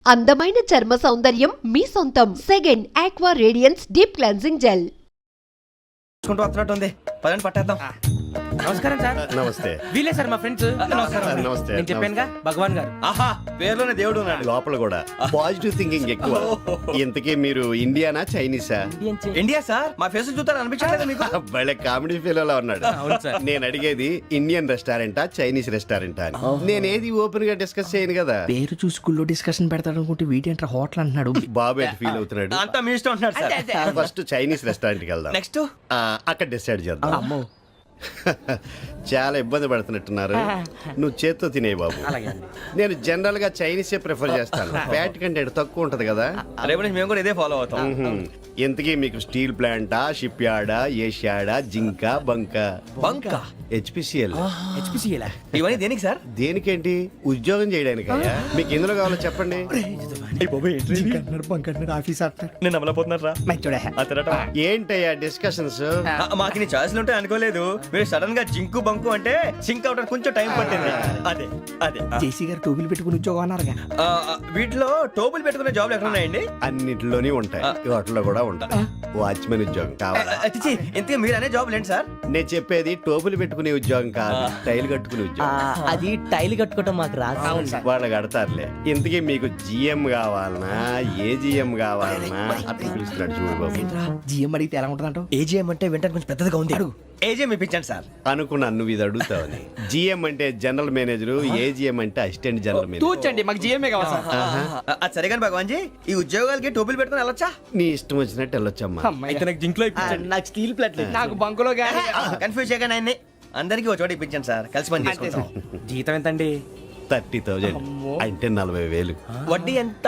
అందమైన చర్మ సౌందర్యం మీ సొంతం. Second aqua radiance deep cleansing gel. వస్తున్నట్టు ఉంది, పదండి పట్టేద్దాం. నమస్కారం సార్. నమస్తే. వీలే సార్ మా ఫ్రెండ్స్. నమస్తే. నేను చెప్పానుగా భగవాన్ గారు. ఆహా, పేరులోనే దేవుడు ఉన్నాడు. లోపల కూడా పాజిటివ్ థింకింగ్ ఎక్కువ. ఇంతకీ మీరు ఇండియానా చైనీసా? ఇండియా సార్, మా ఫేస్ చూస్తారు అనిపించలేదు మీకు? భలే కామెడీ ఫీల్ ఉన్నాడు. నేను అడిగేది ఇండియన్ రెస్టారెంటా చైనీస్ రెస్టారెంటా అని. నేను ఏది ఓపెన్ గా డిస్కస్ చేయను కదా. పేరు చూసి స్కూల్లో డిస్కషన్ పెడతాడు అనుకుంటే వీటేంట్రా హోటల్ అంటున్నాడు. బాబు ఎట్ ఫీల్ అవుతున్నాడు. అంతా మీ ఇష్టం ఉంటున్నారు సార్. ఫస్ట్ చైనీస్ రెస్టారెంట్ కి వెళ్దాం. నెక్స్ట్ అక్కడ డిసైడ్ చేద్దాం. చాలా ఇబ్బంది పడుతున్నట్టున్నారు. నువ్వు చేత్తో తినే బాబు. నేను జనరల్ గా చైనీసే ప్రిఫర్ చేస్తాను. ఫ్యాట్ కంటెంట్ తక్కువ ఉంటది కదా. రేపు నుంచి మేము కూడా ఇదే ఫాలో అవుతాం. ఎంతకీ మీకు స్టీల్ ప్లాంటా, షిప్ యార్డా, ఏషియాడా, జింక, బంకా? బంకా, హెచ్పిసిఎల్. ఇవన్నీ దేనికి సార్? దేనికేంటి? ఉద్యోగం చేయడానికి. మీకు ఎందులో కావాలో చెప్పండి. నేను అమలపోతున్నారా? ఏంటయ్యా డిస్కషన్స్? మాకు నీ ఛాయిస్లు ఉంటాయి అనుకోలేదు. మీరు సడన్ గా జింకు బంకు అంటే సింక్ అవడానికి కొంచెం టైం పట్టింది. అదే అదే జేసీ గారు టోబీలు పెట్టుకుని ఉద్యోగం అన్నారుగా. వీటిలో టోపులు పెట్టుకునే జాబ్లు ఎక్కడ ఉన్నాయండి? అన్నిటిలోనే ఉంటాయి, వాటిలో కూడా ఉంటాయి. వాచ్మెన్ ఉద్యోగం కావాలా? ఇంతకీ మీరు అనే జాబ్ ఏంటి సార్? నేను చెప్పేది టోపులు పెట్టుకునే ఉద్యోగం కాదు, టైల్ కట్టుకునే ఉద్యోగం. అది టైల్ కట్టుకోవటం మాకు రాదు. వాళ్ళు కడతారులే. ఇంతకీ మీకు జిఎం కావాలనా, ఏ జిఎం కావాలనా? అట్లా పిలుస్తున్నాడు చూడు బాబు. జిఎం అడిగితే ఎలా ఉంటుందంట? ఏజీఎం అంటే వింటానికి కొంచెం పెద్దదిగా ఉంది. ఏజీఎం ఇప్పించండి సార్. అనుకున్నాను నువ్వు ఇది అడుగుతావని. జిఎం అంటే జనరల్ మేనేజర్, ఏజిఎం అంటే అసిస్టెంట్ జనరల్ మేనేజర్. తూచండి, మాకు జిఎంఏ కావాలి సార్. అది సరే కానీ భగవాన్ జీ, ఈ ఉద్యోగాలకి టోపులు పెట్టుకుని వెళ్ళొచ్చా? నీ ఇష్టం వచ్చినట్టు వెళ్ళొచ్చమ్మా. అయితే నాకు జింక్లో నాకు స్టీల్ ప్లేట్, నాకు బంకులో గానీ. కన్ఫ్యూజ్ చేయగానే ఆయన్ని అందరికీ ఒక చోట ఇప్పించండి సార్, కలిసి పని చేసుకుంటాం. జీతం ఎంతండి? 30,000 అంటే 40,000. వడ్డీ ఎంత?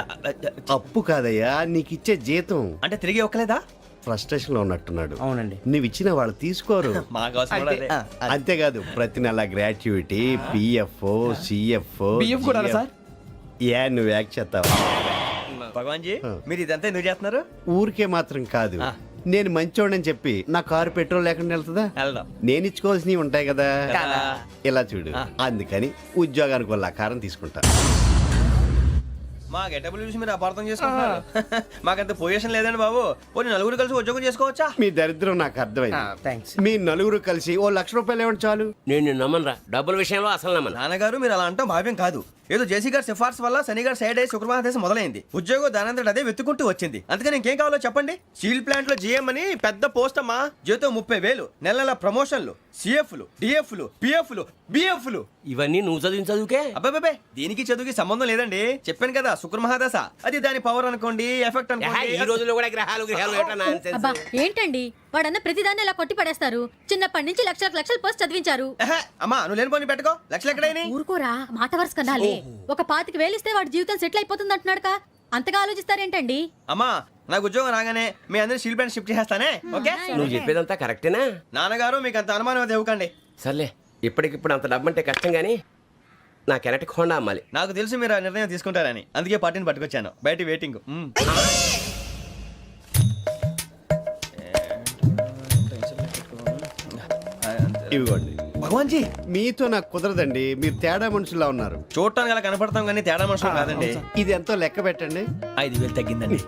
అప్పు కాదయ్యా, నీకు ఇచ్చే జీతం. అంటే తిరిగి ఒక్కలేదా? ఫ్రస్ట్రేషన్ లో ఉన్నట్టున్నాడు. అవునండి. నువ్వు ఇచ్చిన వాళ్ళు తీసుకోరు. మాకు అవసరం కూడా అదే. అంతేకాదు ప్రతి నెల గ్రాట్యుటీ, పిఎఫ్, సిఎఫ్. బియ్యం కూడా సార్? ఏ నువ్వు యాక్ట్ చేస్తావా? భగవాన్ జీ, మీరు ఇదంతా ఎందుకు చేస్తున్నారు? ఊరికే మాత్రం కాదు, నేను మంచోడని చెప్పి నా కారు పెట్రోల్ లేకుండా వెళ్తుందా? వెళ్దాం. నేను ఇచ్చుకోవాల్సినవి ఉంటాయి కదా. ఇలా చూడు, అందుకని ఉద్యోగానికి వాళ్ళ ఆకారం తీసుకుంటా. మా గెటబుల్ చూసి మీరు అపార్థం చేసుకుంటున్నారు. మాకంత పొజిషన్ లేదండి బాబు. పోనీ నలుగురు కలిసి ఉద్యోగం చేసుకోవచ్చా? మీ దరిద్రం నాకు అర్థమైంది. మీ నలుగురు కలిసి ఓ ₹1,00,000 ఇవ్వండి చాలు. నేను నమ్మనరా, డబ్బుల విషయంలో అసలు నమ్మను. నాన్నగారు మీరు అలా అంటాం భావ్యం కాదు. ఏదో జేసీ గారి సిఫార్సు వల్ల శని గారు సైడ్ అయ్యి శుక్రవారం మొదలైంది. ఉద్యోగం దానంతటి అదే వెతుకుంటూ వచ్చింది. అందుకని ఇంకేం కావాలో చెప్పండి. స్టీల్ ప్లాంట్ లో జీఎం అని పెద్ద పోస్ట్ అమ్మా. జీతం 30,000, నెల నెల ప్రమోషన్లు, సిఎఫ్లు, డిఎఫ్లు, పిఎఫ్లు, బిఎఫ్లు. ఇవన్నీ నువ్వు చదివిన చదువుకే. అబ్బాబే, దీనికి చదువుకి సంబంధం లేదండి. చెప్పాను కదా, శుక్ర మహాదశ. అది దాని పవర్ అనుకోండి, ఎఫెక్ట్ అనుకోండి. ఈ రోజుల్లో కూడా గ్రహాలు అబ్బా ఏంటండి వాడన్న ప్రతిదాన్ని ఇలా కొట్టి పడేస్తారు. చిన్నప్పటి నుంచి లక్షల పోస్ట్ చదివించారు. అమ్మా నువ్వు లేని పోనీ పెట్టుకో. లక్షలు ఎక్కడైనా ఊరుకోరా, మాట వరుస కదాలే. ఒక 25,000 ఇస్తే వాడి జీవితం సెటిల్ అయిపోతుంది అంటున్నాడుగా. అంతగా ఆలోచిస్తారేంటండి? అమ్మా నాకు ఉద్యోగం రాగానే మీ అందరూ స్టీల్ ప్లాంట్ షిఫ్ట్ చేస్తానే. ఓకే, నువ్వు చెప్పేదంతా కరెక్టేనా? నాన్నగారు మీకు అంత అనుమానం అది ఇవ్వకండి. సర్లే, ఇప్పటికిప్పుడు అంత డబ్బు అంటే కష్టం గానీ నా కెనటిక్ హోండా అమ్మాలి. నాకు తెలుసు మీరు ఆ నిర్ణయం తీసుకుంటారని, అందుకే పార్టీని పట్టుకొచ్చాను. బయట వెయిటింగ్. ఇవ్వండి. భగవాన్ జీ, మీతో నాకు కుదరదండి. మీరు తేడా మనుషుల్లా ఉన్నారు. చూడటానికి అలా కనపడతాం కానీ తేడా మనుషులు కాదండి. ఇది ఎంతో లెక్క పెట్టండి. 5,000 తగ్గిందండి.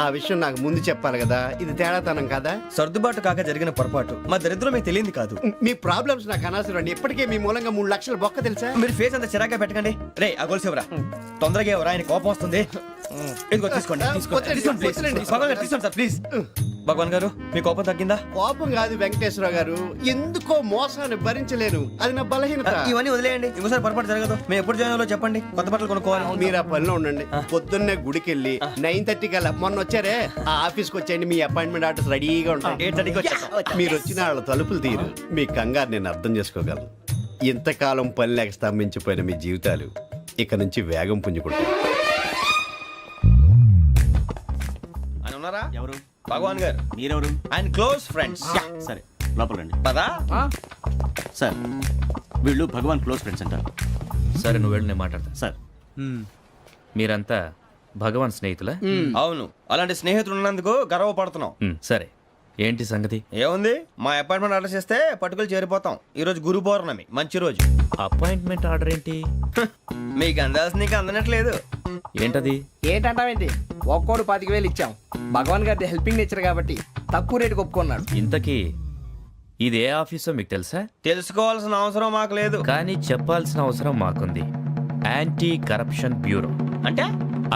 ఆ విషయం నాకు ముందు చెప్పాలి కదా. ఇది తేడాతనం కాదా? సర్దుబాటు కాక జరిగిన పొరపాటు. మా దరిద్రం మీకు తెలియదు కాదు. మీ ప్రాబ్లమ్స్ నాకు అనవసరం అండి. ఇప్పటికే మీ మూలంగా 3 లక్షలు బొక్క తెలుసా? మీరు ఫేస్ అంత చిరాగ్గా పెట్టకండి. రే ఆ గొలుసు ఎవరా? తొందరగా ఎవరా, ఆయన కోపం వస్తుంది. ఇదిగో తీసుకోండి. తీసుకోండి సార్ ప్లీజ్. భగవాన్ గారు మీ కోపం తగ్గిందా? కోపం కాదు వెంకటేశ్వరరావు గారు, ఎందుకో మోసాన్ని భరించలేను. అది నా బలహీనత. ఇవన్నీ వదిలేయండి, ఇంకోసారి పొరపాటు జరగదు. మేము ఎప్పుడు జాయిన్ అవ్వాలో చెప్పండి, కొత్త బట్టలు కొనుక్కోవాలి. మీరు ఆ పనిలో ఉండండి. పొద్దున్నే గుడికి వెళ్ళి 9:30 కల్లా, మొన్న వచ్చారే ఆ ఆఫీస్కి వచ్చేయండి. మీ అపాయింట్మెంట్ ఆర్డర్స్ రెడీగా ఉంటాయి. 8:30కి వచ్చేస్తాం. మీరు వచ్చిన వాళ్ళ తలుపులు తీరు. మీ కంగారు నేను అర్థం చేసుకోగలను. ఇంతకాలం పని లేక స్తంభించిపోయిన మీ జీవితాలు ఇక నుంచి వేగం పుంజుకుంటాయి. ఆయన ఉన్నారా? ఎవరు? భగవాన్ గారు. మీరెవరు? ఆయన క్లోజ్ ఫ్రెండ్స్. సరే లోపల రండి. పదా సార్, వీళ్ళు భగవాన్ క్లోజ్ ఫ్రెండ్స్ అంటారు. సరే నువ్వు వెళ్ళి నేను మాట్లాడతా. సార్, మీరంతా భగవాన్ స్నేహితులా? అవును, అలాంటి స్నేహితులు ఉన్నందుకు గర్వపడుతున్నాం. సరే, ఏంటి సంగతి? ఏముంది, మా అపాయింట్మెంట్ ఆర్డర్ చేస్తే పట్టుకులు చేరిపోతాం. ఈ రోజు గురు పౌర్ణమి, మంచి రోజు. అపాయింట్మెంట్ ఆర్డర్ ఏంటి? మీకు అందాల్సిన నీకు అందనట్లేదు. ఏంటది? ఏంటంటావేంటి? ఒక్కోడు 25,000 ఇచ్చాం. భగవాన్ గారి హెల్పింగ్ నేచర్ కాబట్టి తక్కువ రేటుకి ఒప్పుకున్నాడు. ఇంతకీ ఇది ఏ ఆఫీసో మీకు తెలుసా? తెలుసుకోవాల్సిన అవసరం మాకు లేదు. కానీ చెప్పాల్సిన అవసరం మాకుంది. యాంటీ కరప్షన్ బ్యూరో, అంటే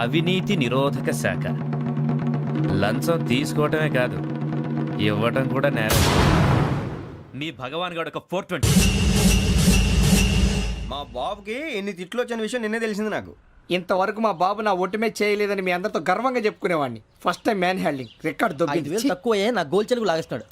అవినీతి నిరోధక శాఖ. లంచం తీసుకోవటమే కాదు, ఇవ్వటం కూడా నేరం. మీ భగవాన్ గారు ఒక 420. మా బాబుకి ఎన్ని తిట్లు వచ్చిన విషయం నిన్నే తెలిసింది నాకు. ఇంతవరకు మా బాబు నా ఒట్టుమే చేయలేదని మీ అందరితో గర్వంగా చెప్పుకునేవాడిని. First time man handing record దొబ్బింది. తక్కువే నా గోల్ చెలుగు లాగేస్తున్నాడు.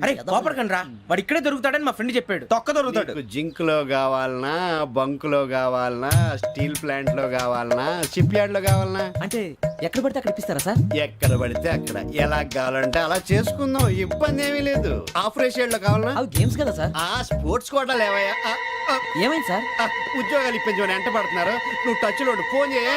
అరే కోపడకండి రా, వాడు ఇక్కడే దొరుకుతాడని మా ఫ్రెండ్ చెప్పాడు. తొక్క దొరుకుతాడు. మీకు జింక్ లో కావాలనా, బంక్ లో కావాలనా, స్టీల్ ప్లాంట్ లో కావాలనా, షిప్ యార్డ్ లో కావాలనా? అంటే ఎక్కడ పడితే అక్కడ ఇప్పిస్తారా సార్? ఎక్కడ పడితే అక్కడ, ఎలా కావాలంటే అలా చేసుకుందాం, ఇబ్బంది ఏమీ లేదు. ఆపరేషన్ లో కావాలనా? అవి గేమ్స్ కదా సార్. ఆ స్పోర్ట్స్ కోటాలు ఏవయ్యా? ఏమైంది సార్? ఉద్యోగాలు ఇప్పించమని ఎంట పడుతున్నారు. నువ్వు టచ్ లో ఫోన్ చేయ.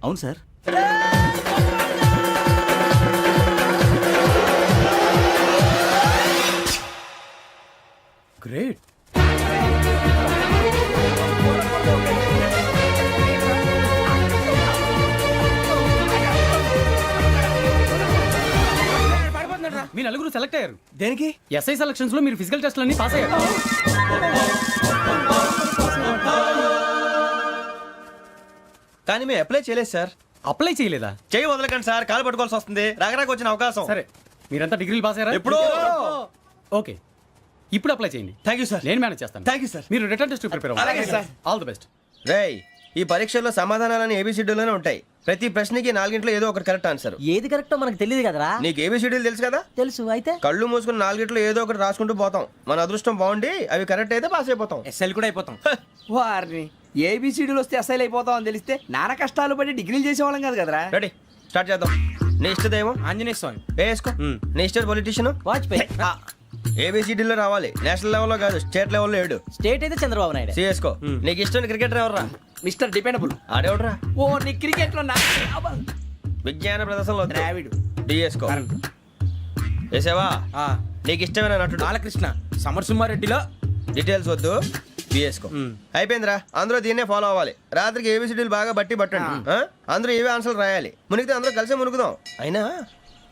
అవును సార్. గ్రేట్. మీ నలుగురు సెలెక్ట్ అయ్యారు. దేనికి? ఎస్ఐ సెలక్షన్స్ లో మీరు ఫిజికల్ టెస్ట్ అన్ని పాస్ అయ్యారు. కానీ మేము అప్లై చేయలేదు సార్. అప్లై చేయలేదా? చేయి వదలకండి సార్, కాలు పట్టుకోవాల్సి వస్తుంది. రాగరాకు వచ్చిన అవకాశం. సరే, మీరంతా డిగ్రీలు పాస్ అయ్యారా? ఎప్పుడో. ఓకే, ఇప్పుడు అప్లై చేయండి. Thank you sir. నేను మేనేజ్ చేస్తాను. Thank you sir. మీరు రిటర్న్ టెస్ట్ ప్రిపేర్ అలాగే అవ్వండి. సార్. All the best. రేయ్, ఈ పరీక్షల్లో సమాధానాలని ఏబిసిడ్యూల్లోనే ఉంటాయి. ప్రతి ప్రశ్నకి 4 ఏదో ఒకటి కరెక్ట్ ఆన్సర్. ఏది కరెక్టో మనకు తెలియదు కదరా. నీకు ఏబిసిడ్యూల్ తెలుసు కదా? తెలుసు. అయితే కళ్ళు మూసుకుని 4 ఏదో ఒకటి రాసుకుంటూ పోతాం. మన అదృష్టం బాగుండి అవి కరెక్ట్ అయితే పాస్ అయిపోతాం. ఎస్ఎల్ కూడా అయిపోతాం. వారిని ఏబిసిడీలు వస్తే ఎస్ఐలు అయిపోతాం అని తెలిస్తే నాన్న కష్టాలు పడి డిగ్రీలు చేసేవాళ్ళం కాదు కదరా. రెడీ, స్టార్ట్ చేద్దాం. నీ ఇష్టదేమో ఆంజనేయ స్వామి. వేసుకో. నీ ఇష్ట పొలిటీషియన్ వాజ్పేయి. ఏబిసిడీలో రావాలి. నేషనల్ లెవెల్లో కాదు, స్టేట్ లెవెల్లో 7. స్టేట్ అయితే చంద్రబాబు నాయుడు. సిఎస్కో. నీకు ఇష్టం క్రికెటర్ ఎవర్రా? Mister dependable. ఆడేవడరా? ఓ నీ క్రికెట్ లో విజ్ఞాన ప్రదర్శనలో ద్రావిడు. డిఎస్కో. వేసావా? నీకు ఇష్టమైన నటుడు? బాలకృష్ణ. సమర్సుమారెడ్డిలో డీటెయిల్స్ వద్దు, బిఎస్కో. అయిపోయిందిరా, అందరూ దీన్నే ఫాలో అవ్వాలి. రాత్రికి ఏబిసిడీలు బాగా బట్టి పట్టండి. అందరూ ఏవే ఆన్సర్లు రాయాలి. మునిగితే అందరూ కలిసే మునుగుదాం. అయినా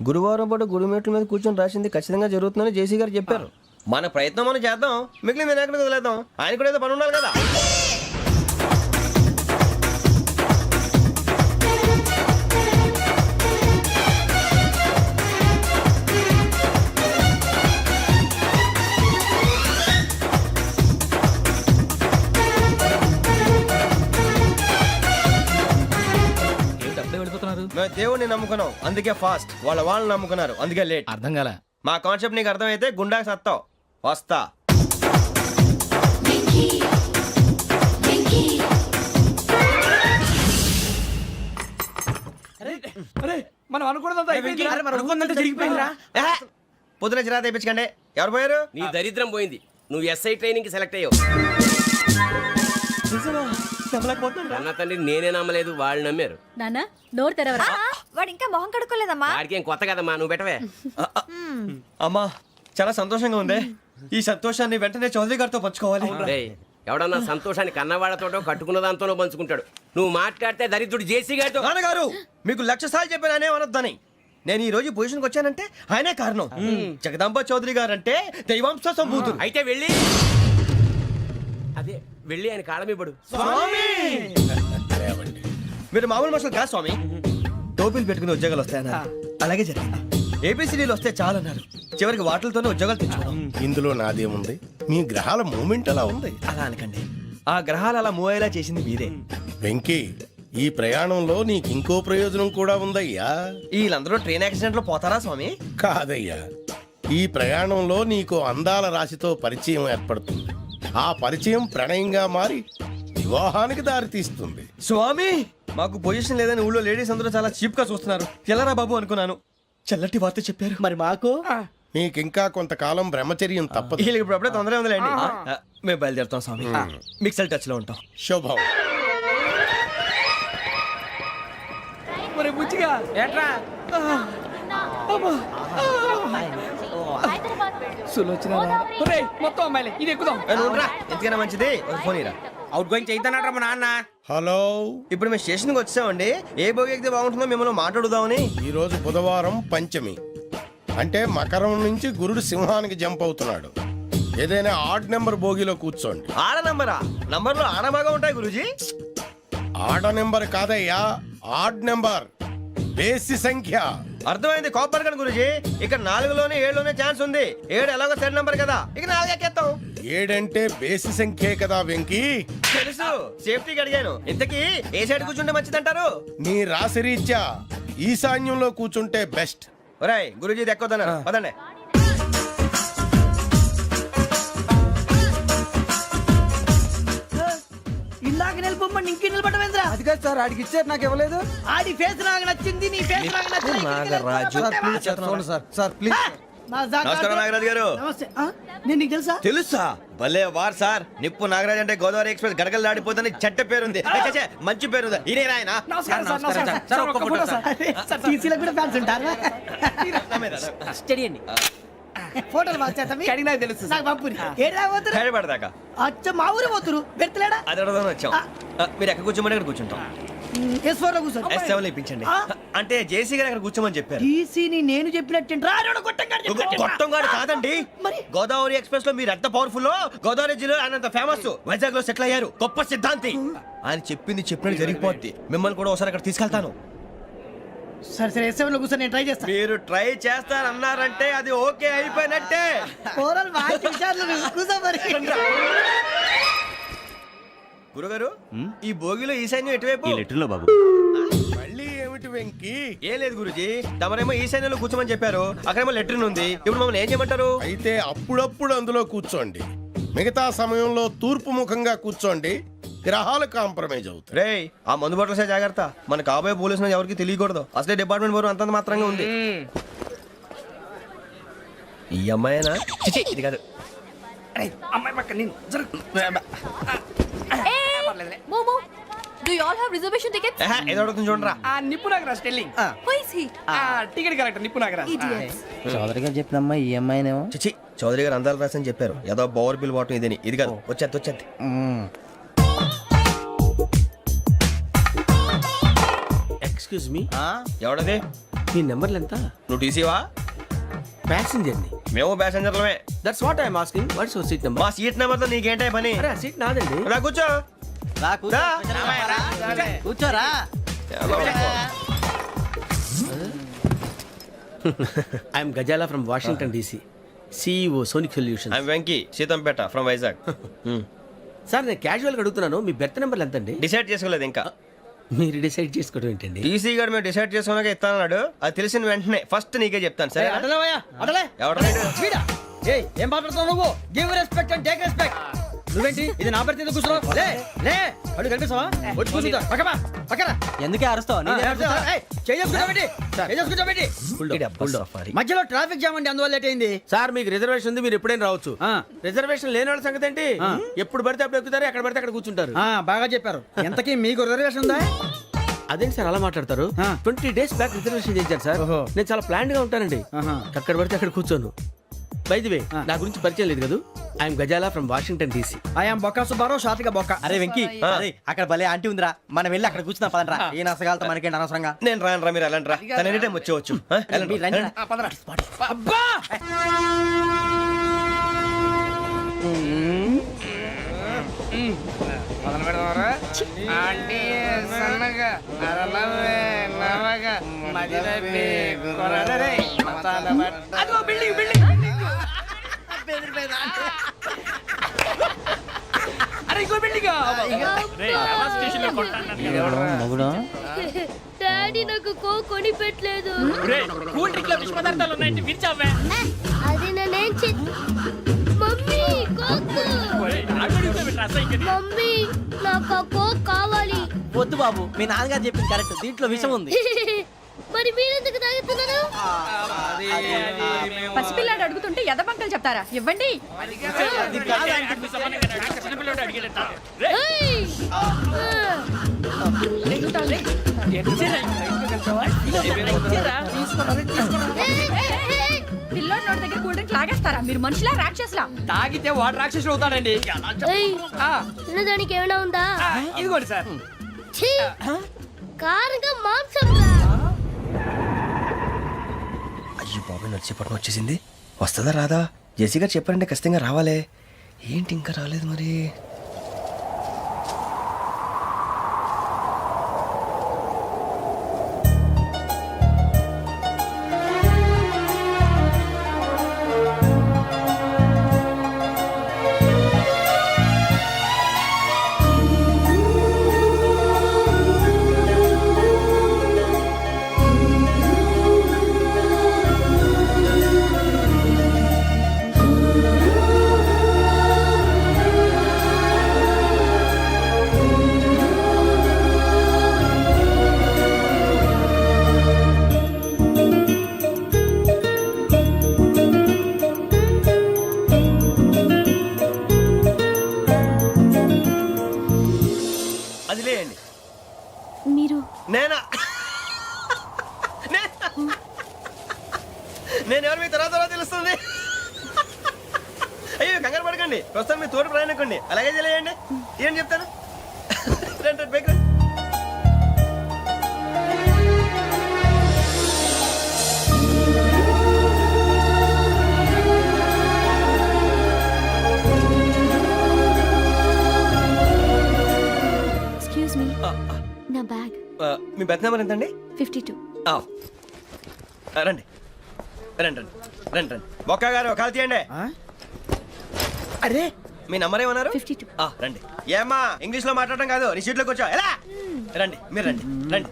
గురువారం పాటు గురుమేట్ల మీద కూర్చొని రాసింది ఖచ్చితంగా జరుగుతుందని జేసీ గారు చెప్పారు. మన ప్రయత్నం మనం చేద్దాం, మిగిలింది నేను ఎక్కడికి వదిలేద్దాం. ఆయన కూడా ఏదో పని ఉండాలి కదా. మేము దేవుడిని నమ్ముకున్నాం, అందుకే ఫాస్ట్. వాళ్ళని నమ్ముకున్నారు, అందుకే లేట్. అర్థం కాలే. మా కాన్సెప్ట్ నీకు అర్థమైతే గుండా సత్తావు. వస్తా. మనం అనుకున్నదంతా జరిగిపోయిందిరా. పొద్దున చిరా తెప్పించకండి. ఎవరు పోయారు? నీ దరిద్రం పోయింది. నువ్వు ఎస్ఐ ట్రైనింగ్ సెలెక్ట్ అయ్యావు. అన్న తండ్రి నేనే నమ్మలేదు, వాళ్ళు నమ్మారు. నాన్న నోరు తెరవరా. వాడు ఇంకా మొహం కడుక్కోలేదమ్మా. వాడికి ఏం కొత్త కదమ్మా, నువ్వు పెట్టవే. అమ్మా చాలా సంతోషంగా ఉంది. ఈ సంతోషాన్ని వెంటనే చౌదరి గారితో పంచుకోవాలి. రేయ్, ఎవడన్నా సంతోషాన్ని కన్నవాళ్లతోటో కట్టుకున్న దాంతోనో పంచుకుంటాడు. నువ్వు మాట్లాడితే దరిద్రుడు జేసీ గారితో. నాన్నగారు మీకు 1,00,000 సార్లు చెప్పాను అనొద్దని. నేను ఈ రోజు పొజిషన్కి వచ్చానంటే ఆయనే కారణం. జగదాంబ చౌదరి గారు అంటే దైవాంశ సంభూతుడు. అయితే వెళ్ళి అదే వెళ్ళి ఆయన కాళ్ళమివ్వడు. మీరు మామూలు మనుషులు కాదు స్వామి. టోపీలు పెట్టుకుని ఉద్యోగాలు వస్తాయన్నారు, అలాగే జరిగింది. ఏబిసిడీలు వస్తే చాలన్నారు, చివరికి వాటిలతోనే ఉద్యోగాలు తెచ్చుకున్నాం. ఇందులో నాదేముంది? మీ గ్రహాల మూమెంట్ అలా ఉంది. అలా అనకండి, ఆ గ్రహాలు అలా మూవ్ అయ్యేలా చేసింది మీరే. వెంకీ, ఈ ప్రయాణంలో నీకు ఇంకో ప్రయోజనం కూడా ఉందయ్యా. వీళ్ళందరూ ట్రైన్ యాక్సిడెంట్ లో పోతారా స్వామి? కాదయ్యా, ఈ ప్రయాణంలో నీకు అందాల రాశితో పరిచయం ఏర్పడుతుంది. ఆ పరిచయం ప్రణయంగా మారి వివాహానికి దారితీస్తుంది. స్వామి మాకు పొజిషన్ లేదని ఊళ్ళో లేడీస్ అందరూ చాలా చీప్ గా చూస్తున్నారు. ఎలారా బాబు అనుకున్నాను. చల్లటి వార్త చెప్పారు. మరి మాకు నీకింకా కొంతకాలం బ్రహ్మచర్యం తప్పదు. వీళ్ళకి ఇప్పుడు అప్పుడే తొందరగా ఉందిలేండి. మేము బయలుదేరుతాం స్వామి. మిక్సల్ టచ్ లో ఉంటాం. శుభం. మరి బుచ్చిగా ఏట్రా సులోచన మొత్తం అమ్మాయిలే, ఇది ఎక్కుదాం. ఎందుకైనా మంచిది ఫోన్ ఇరా. అవుట్ గోయింగ్ చేద్దానట్రా మా నాన్న. హలో, ఇప్పుడు మేము స్టేషన్కి వచ్చామండి. ఏ బోగి ఎక్కితే బాగుంటుందో మిమ్మల్ని మాట్లాడుదామని. ఈరోజు బుధవారం పంచమి, అంటే మకరం నుంచి గురుడు సింహానికి జంప్ అవుతున్నాడు. ఏదైనా ఆడ్ నెంబర్ బోగిలో కూర్చోండి. ఆడ నంబరా? నంబర్లో ఆడ బాగా ఉంటాయి గురూజీ. ఆడ నెంబర్ కాదయ్యా, ఆడ్ నెంబర్, బేసి సంఖ్య. అర్థమైంది, కాపర్ కన్ గురూజీ. ఇక్కడ 4లోనే 7లోనే ఛాన్స్ ఉంది. 7 ఎలాగో సెడ్ నంబర్ కదా, ఇక 4 ఎక్కేస్తాం. 7 అంటే బేసి సంఖ్యే కదా వెంకీ. తెలుసు, సేఫ్టీకి అడిగాను. ఇంతకీ ఏ సైడ్ కూర్చుంటే మంచిదంటారు? నీ రాశి రీత్యా ఈశాన్యంలో కూర్చుంటే బెస్ట్. ఒరేయ్ గురూజీ దెక్కొద్దన్నారు, పదండి. ఇందాక నిలబొమ్మని ఇంకే నిలబడమేంద్రా? అది కాదు సార్, ఆడికి ఇచ్చారు, నాకు ఇవ్వలేదు. ఆడి ఫేస్ నాకు నచ్చింది, నీ ఫేస్ నాకు నచ్చింది. Sir please. నమస్కారం నాగరాజు గారు. నమస్తే. నేను నీకు తెలుసా? తెలుసా? భలే వార్ సార్. నిప్పు నాగరాజ్ అంటే గోదావరి ఎక్స్ప్రెస్ గడగలు దాడిపోతుంది చెట్ట పేరుంది. ఛే, మంచి పేరుంది. ఇదే ఆయన. నమస్కారం సార్, నమస్కారం సార్. ఒక్క ఫోటో సార్. సార్ టీసీలో కూడా ఫ్యాన్స్ ఉంటారా? స్టడీ అండి. ఫోటోలు బాగా చేస్తాం. కడిగినా తెలుసు సార్. నాకు పంపుని. ఏడా పోతురు? హైదరాబాద్దాకా. అచ్చ మా ఊరు పోతురు. బెర్తలేడా? అది అడగదామని వచ్చాం. మీరు ఎక్కడ కూర్చోమని అక్కడ కూర్చుంటాం. S4 లో కూర్చో. S7 ఇప్పించండి. అంటే జేసీ గారు అక్కడ కూర్చోమని చెప్పారు. టీసీని నేను చెప్పినట్టు రాడు గొట్టం గారు కాదండి. మరి? గోదావరి ఎక్స్ప్రెస్ లో మీరు ఎంత పవర్ఫుల్. గోదావరి జిల్లా ఆయన ఫేమస్. వైజాగ్ లో సెటిల్ అయ్యారు. గొప్ప సిద్ధాంతి. ఆయన చెప్పింది చెప్పినట్టు జరిగిపోద్ది. మిమ్మల్ని కూడా ఒకసారి అక్కడ తీసుకెళ్తాను. సరే సరే, S7 లో కూర్చొని నేను ట్రై చేస్తాను. మీరు ట్రై చేస్తారన్నారంటే అది ఓకే అయిపోయినట్టే. ఓవరాల్ బాగా చూశారు. కూర్చో మరి. గురుగారు, ఈ భోగిలో ఈశాన్యం ఎటువైపు? ఈ లెటర్లో బాబు. మళ్ళీ ఏమిటి వెంకీ? ఏం లేదు గురుజీ, తమరేమో ఈశాన్యంలో కూర్చోమని చెప్పారు. అక్కడేమో లెటర్ ఉంది. ఇప్పుడు మమ్మల్ని ఏం చేయమంటారు? అయితే అప్పుడప్పుడు అందులో కూర్చోండి. మిగతా సమయంలో తూర్పు ముఖంగా కూర్చోండి. గ్రహాలు కాంప్రమైజ్ అవుతాయి. రేయ్, ఆ మందు బాటలసే జాగ్రత్త. మన కాబోయే పోలీసులు ఎవరికి తెలియకూడదు. అసలే డిపార్ట్మెంట్ బోరు అంతంత మాత్రంగా ఉంది. ఈ అమ్మాయినా? చిచి, ఇది కాదు. అమ్మాయి పక్క నేను momo, do you all have reservation tickets? ఏదో అడుగుతుంది చూడరా. ఆ నిప్పు Nagaraj telling. Who is he? Ticket correct, నిప్పు నాగరాజ్. Idiots. చౌదరి గారు చెప్పినమ్మా ఈ అమ్మాయినేమో. చిచి, చౌదరి గారు అందాలు రాసని చెప్పారు. ఏదో బోర్ బిల్ బాటం ఇదని. ఇది కాదు. వచ్చేది. Excuse me, ఎవడది? మీ నెంబర్లు ఎంత? నువ్వు టీసీవా? ప్యాసింజర్ ని. మేము ప్యాసెంజర్లమే. That's what I'm asking. What's your seat number? మా సీట్ నెంబర్ తో నీకేంటే పని? అరే ఆ సీట్ నాదండి. రా కూర్చో. దా. కూర్చోరా. I'm Gazala from Washington DC, CEO Sonic solution. I'm Venky, Seethampeta from Vizag. Sir నేను క్యాజువల్గా అడుగుతున్నాను, మీ బెర్త్ నెంబర్లు ఎంత అండి? డిసైడ్ చేసుకోలేదు ఇంకా. మీరు డిసైడ్ చేసుకోవడం ఏంటండి? టీసీ గారు మేము డిసైడ్ చేసుకున్నాక ఇస్తానన్నాడు. అది తెలిసిన వెంటనే ఫస్ట్ నీకే చెప్తాను. సరే అడలే ఎవడ ఏం మాట్లాడుతావు నువ్వు? Give respect and take respect. నువ్వేంటి ఇది నా పరిస్థితి కూర్చున్నావు లే లే అడుగు కనిపిస్తావా వచ్చి కూర్చుంటా పక్కమా పక్కన ఎందుకే అరుస్తావు మధ్యలో ట్రాఫిక్ జామ్ అండి అందువల్ల లేట్ అయింది సార్ మీకు రిజర్వేషన్ ఉంది, మీరు ఎప్పుడైనా రావచ్చు. రిజర్వేషన్ లేని వాళ్ళ సంగతి ఏంటి? ఎప్పుడు పడితే అప్పుడు ఎక్కుతారు, ఎక్కడ పడితే అక్కడ కూర్చుంటారు. బాగా చెప్పారు. ఎంతకీ మీకు రిజర్వేషన్ ఉందా? అదేంటి సార్ అలా మాట్లాడతారు? 20 days బ్యాక్ రిజర్వేషన్ చేశారు సార్. నేను చాలా ప్లాన్డ్ గా ఉంటానండి. అక్కడ పడితే అక్కడ కూర్చోను. బై ది వే, నా గురించి పరిచయం లేదు కదా, I'm Gazala from Washington DC. I'm Bokka Subbarao, షాతిక బొక్క. అరే వెంకీ, అక్కడ భలే ఆంటీ ఉందిరా, మనం వెళ్ళి అక్కడ కూర్చున్నా పదండ్రా. ఏ నసగాలతో మనకేంటి అనవసరంగా. నేను రాను రా, మీరు వెళ్ళండి రా. తన ఎనీ టైం వచ్చేవచ్చు. అబ్బా డాడీ నాకు కొని పెట్టలేదు. అది నేనేం మమ్మీ మమ్మీ నాకు కోక్ కావాలి. వద్దు బాబు, మీ నాన్నగారు చెప్పింది కరెక్ట్, దీంట్లో విషయం ఉంది. మరి మీరెందుకు తాగుతున్నారు? పసిపిల్లాడు అడుగుతుంటే ఎదబంకలు చెప్తారా? ఇవ్వండి. పిల్లోడి నోటి దగ్గర కూల్ డ్రింక్ లాగేస్తారా? మీరు మనుషులా రాక్షసులా? తాగితే వాడు రాక్షసుడు అవుతాడండి. దానికి ఏమైనా ఉందా? ఇదిగోండి సార్. కారంగా మాంసం. అయ్యో బాబాయ్, నడిచేపట్నం వచ్చేసింది. వస్తుందా రాదా? జేసీ గారు చెప్పారంటే ఖచ్చితంగా రావాలే. ఏంటి ఇంకా రాలేదు మరి? అది లేయండి. మీరు నేనా? నేను ఎవరు మీ తర్వాత తెలుస్తుంది. అయ్యో కంగారు పడకండి, ప్రస్తుతం మీ తోటి ప్రయాణకండి. అలాగే తెలియండి. ఏం చెప్తాను. రండి రండి, బైక్ రండి. ఎక్స్క్యూజ్ మీ, నా బ్యాగ్. మీ బెత్ నెంబర్ ఎంతండి? 52. రండి రండి రండి రండి రండి. బొక్క గారు కాల్ తీయండి. అరే మీ నంబర్ ఏమన్నారు? 52. రండి. ఏమ్మా ఇంగ్లీష్ లో మాట్లాడడం కాదు, నీ సీట్లోకి వచ్చా ఎలా? రండి, మీరు రండి రండి.